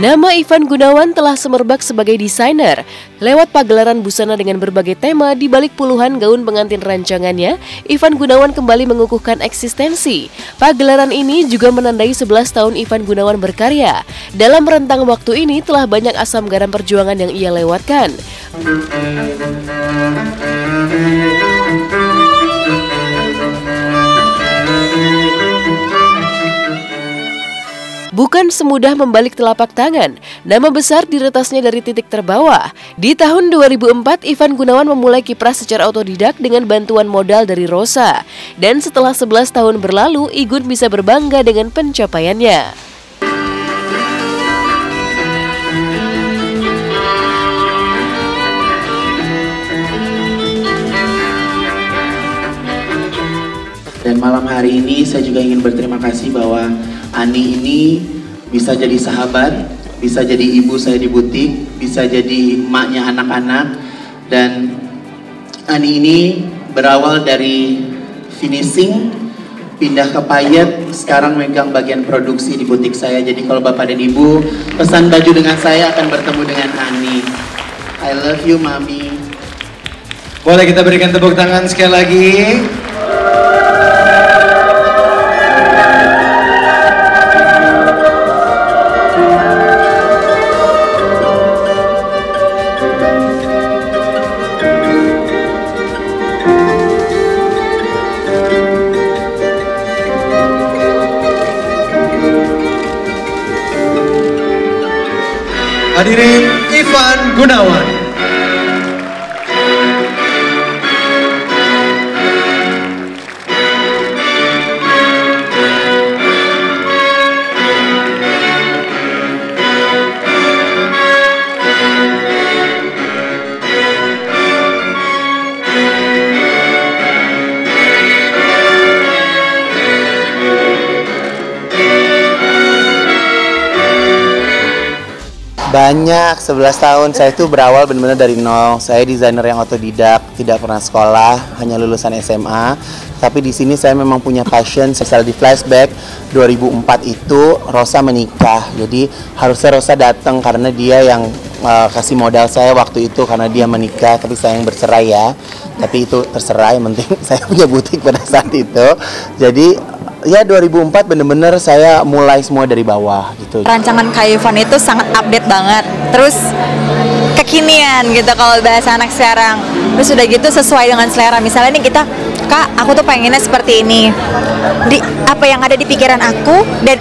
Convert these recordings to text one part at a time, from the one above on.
Nama Ivan Gunawan telah semerbak sebagai desainer. Lewat pagelaran busana dengan berbagai tema di balik puluhan gaun pengantin rancangannya, Ivan Gunawan kembali mengukuhkan eksistensi. Pagelaran ini juga menandai 11 tahun Ivan Gunawan berkarya. Dalam rentang waktu ini telah banyak asam garam perjuangan yang ia lewatkan. Bukan semudah membalik telapak tangan, nama besar diretasnya dari titik terbawah. Di tahun 2004, Ivan Gunawan memulai kiprah secara otodidak dengan bantuan modal dari Rosa. Dan setelah 11 tahun berlalu, Igun bisa berbangga dengan pencapaiannya. Dan malam hari ini saya juga ingin berterima kasih bahwa Ani ini bisa jadi sahabat, bisa jadi ibu saya di butik, bisa jadi emaknya anak-anak. Dan Ani ini berawal dari finishing, pindah ke payet, sekarang megang bagian produksi di butik saya. Jadi kalau Bapak dan Ibu pesan baju dengan saya akan bertemu dengan Ani. I love you, Mami. Boleh kita berikan tepuk tangan sekali lagi. Hadirin Ivan Gunawan. Banyak, 11 tahun saya itu berawal benar-benar dari nol. Saya desainer yang otodidak, tidak pernah sekolah, hanya lulusan SMA. Tapi di sini saya memang punya passion. Setelah di flashback 2004 itu Rosa menikah. Jadi harusnya Rosa datang karena dia yang kasih modal saya waktu itu karena dia menikah, tapi saya yang bercerai ya. Tapi itu terserah, yang penting saya punya butik pada saat itu. Jadi ya 2004 bener-bener saya mulai semua dari bawah gitu. Rancangan Kak Ivan itu sangat update banget. Terus kekinian gitu kalau bahasa anak sekarang. Terus udah gitu sesuai dengan selera. Misalnya nih kita, Kak, aku tuh pengennya seperti ini. Di apa yang ada di pikiran aku dan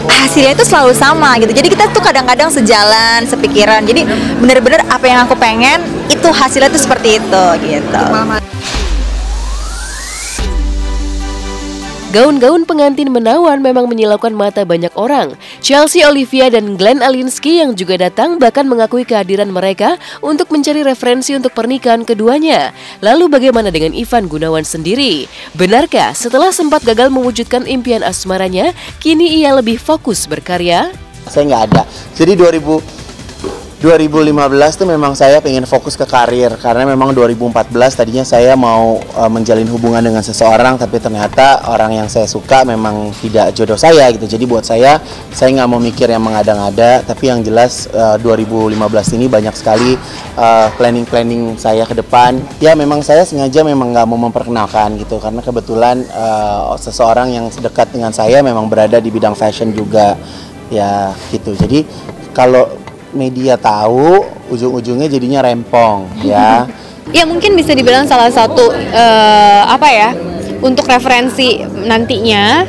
hasilnya itu selalu sama gitu. Jadi kita tuh kadang-kadang sejalan, sepikiran. Jadi bener-bener apa yang aku pengen itu hasilnya tuh seperti itu gitu. Gaun-gaun pengantin menawan memang menyilaukan mata banyak orang. Chelsea Olivia dan Glenn Alinsky yang juga datang bahkan mengakui kehadiran mereka untuk mencari referensi untuk pernikahan keduanya. Lalu bagaimana dengan Ivan Gunawan sendiri? Benarkah setelah sempat gagal mewujudkan impian asmaranya, kini ia lebih fokus berkarya? Saya nggak ada. Jadi 2015 tuh memang saya pengen fokus ke karir. Karena memang 2014 tadinya saya mau menjalin hubungan dengan seseorang, tapi ternyata orang yang saya suka memang tidak jodoh saya gitu. Jadi buat saya nggak mau mikir yang mengada-ngada. Tapi yang jelas 2015 ini banyak sekali planning saya ke depan. Ya memang saya sengaja memang nggak mau memperkenalkan gitu. Karena kebetulan seseorang yang dekat dengan saya memang berada di bidang fashion juga. Ya gitu. Jadi kalau media tahu, ujung-ujungnya jadinya rempong ya. Ya mungkin bisa dibilang salah satu untuk referensi nantinya.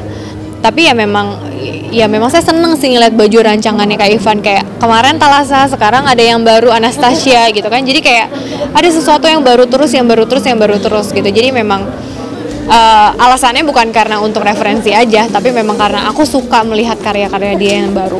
Tapi ya memang saya seneng sih ngeliat baju rancangannya Kak Ivan. Kayak kemarin Thalassa, sekarang ada yang baru Anastasia gitu kan. Jadi kayak ada sesuatu yang baru terus gitu. Jadi memang alasannya bukan karena untuk referensi aja, tapi memang karena aku suka melihat karya-karya dia yang baru.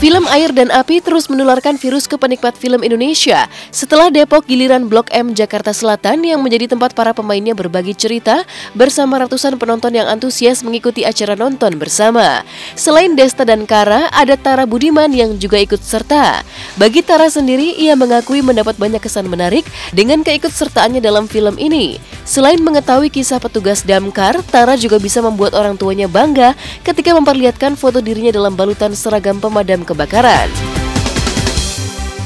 Film Air dan Api terus menularkan virus ke penikmat film Indonesia. Setelah Depok, giliran Blok M Jakarta Selatan yang menjadi tempat para pemainnya berbagi cerita bersama ratusan penonton yang antusias mengikuti acara nonton bersama. Selain Desta dan Kara, ada Tara Budiman yang juga ikut serta. Bagi Tara sendiri, ia mengakui mendapat banyak kesan menarik dengan keikutsertaannya dalam film ini. Selain mengetahui kisah petugas damkar, Tara juga bisa membuat orang tuanya bangga ketika memperlihatkan foto dirinya dalam balutan seragam pemadam kebakaran.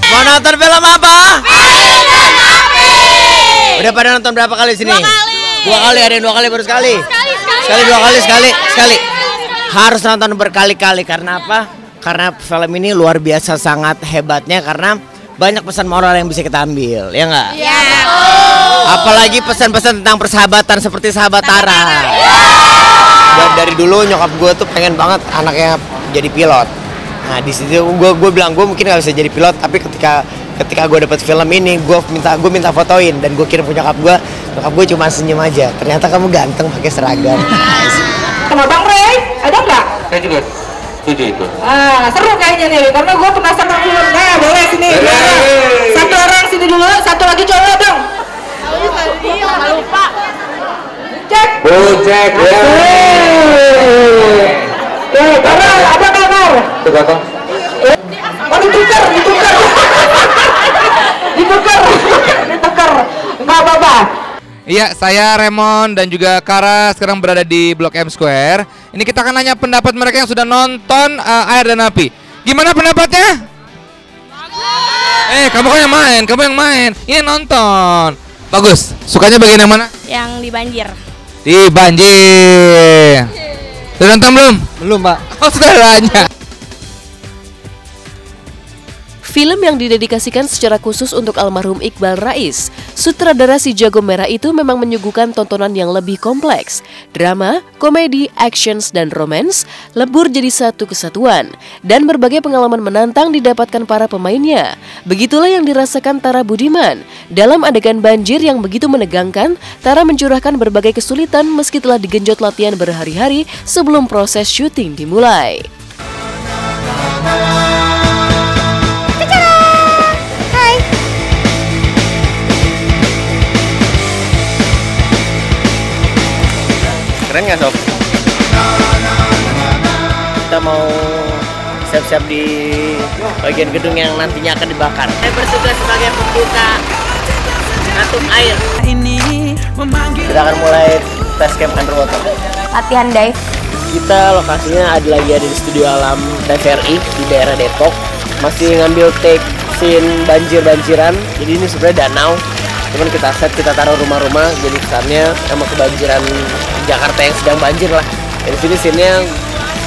Mau nonton film apa? Air dan Api. Udah pada nonton berapa kali sini? 2 kali. 2 kali, ada yang 2 kali baru sekali. Sekali 2 kali, sekali. Harus nonton berkali-kali karena apa? Karena film ini luar biasa sangat hebatnya karena banyak pesan moral yang bisa kita ambil, ya nggak? Iya. Apalagi pesan-pesan tentang persahabatan seperti sahabat Tara. Dari dulu nyokap gue tuh pengen banget anaknya jadi pilot. Nah di situ gue bilang gue mungkin nggak bisa jadi pilot, tapi ketika gue dapet film ini gue minta fotoin dan gue kirim ke nyokap gue cuma senyum aja. Ternyata kamu ganteng pakai seragam. Sama Bang Ray, ada nggak? Saya juga setuju itu. Seru kayaknya nih, karena gue penasaran film. Nah, boleh sini. Satu orang sini dulu, satu lagi cowok Bang. Jangan lupa. Cek. Cek ya. Kabar, ada kabar. Tuh kakak. Oh, ditukar. Nggak apa-apa. Iya, saya Raymond dan juga Kara sekarang berada di Blok M Square. Ini kita akan nanya pendapat mereka yang sudah nonton Air dan Api. Gimana pendapatnya? Kamu kan yang main. Ini nonton. Bagus. Sukanya bagian yang mana? Yang di banjir. Di banjir. Sudah nonton belum? Belum, Pak. Oh, sudah nanya. Film yang didedikasikan secara khusus untuk almarhum Iqbal Rais, sutradara si jago merah itu memang menyuguhkan tontonan yang lebih kompleks. Drama, komedi, actions, dan romance lebur jadi satu kesatuan. Dan berbagai pengalaman menantang didapatkan para pemainnya. Begitulah yang dirasakan Tara Budiman. Dalam adegan banjir yang begitu menegangkan, Tara mencurahkan berbagai kesulitan meski telah digenjot latihan berhari-hari sebelum proses syuting dimulai. Keren nggak, Sob? Kita mau siap-siap di bagian gedung yang nantinya akan dibakar. Saya bertugas sebagai pembuka ngatum air. Kita akan mulai test camp underwater. Latihan dive. Kita lokasinya ada di Studio Alam TVRI di daerah Depok. Masih ngambil take scene banjir-banjiran. Jadi ini sebenarnya danau. Cuman kita taruh rumah-rumah, jadi kesannya sama kebanjiran Jakarta yang sedang banjir lah. Di sini scene-nya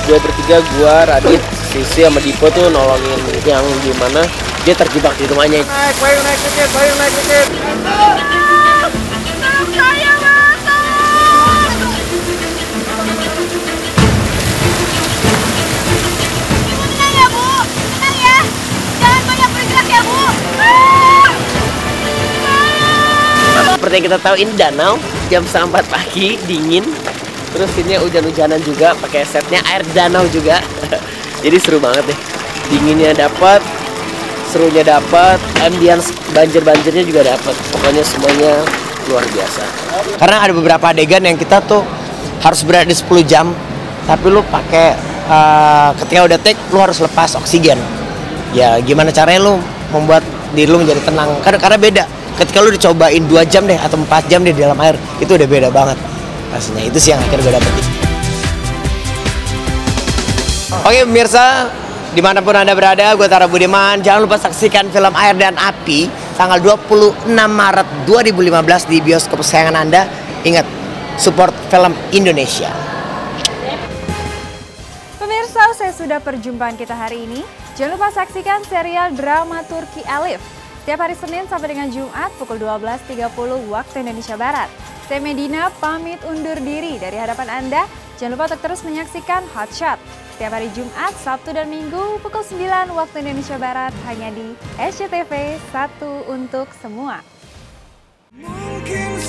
gue bertiga, gue, Radit, Sisi sama Dipo tuh nolongin yang gimana dia terjebak di rumahnya. Naik dikit. Seperti yang kita tahu ini danau, jam 4 pagi, dingin. Terus ini hujan-hujanan juga, pakai setnya air danau juga. Jadi seru banget deh. Dinginnya dapat, serunya dapat, ambience banjir-banjirnya juga dapat. Pokoknya semuanya luar biasa. Karena ada beberapa adegan yang kita tuh harus berada di 10 jam, tapi lu pakai ketika udah take lu harus lepas oksigen. Ya gimana caranya lu membuat diri lu menjadi tenang? Karena beda. Ketika lu dicobain 2 jam deh atau 4 jam deh di dalam air, itu udah beda banget rasanya. Itu sih yang akhirnya gue dapetin. Oke pemirsa, dimanapun Anda berada, gue Tara Budiman. Jangan lupa saksikan film Air dan Api tanggal 26 Maret 2015 di bioskop kesayangan Anda. Ingat, support film Indonesia. Pemirsa, usai sudah perjumpaan kita hari ini. Jangan lupa saksikan serial drama Turki Elif setiap hari Senin sampai dengan Jumat pukul 12.30 waktu Indonesia Barat. Saya Medina pamit undur diri dari hadapan Anda. Jangan lupa untuk terus menyaksikan Hot Shot setiap hari Jumat, Sabtu, dan Minggu pukul 9 waktu Indonesia Barat hanya di SCTV, satu untuk semua. Mungkin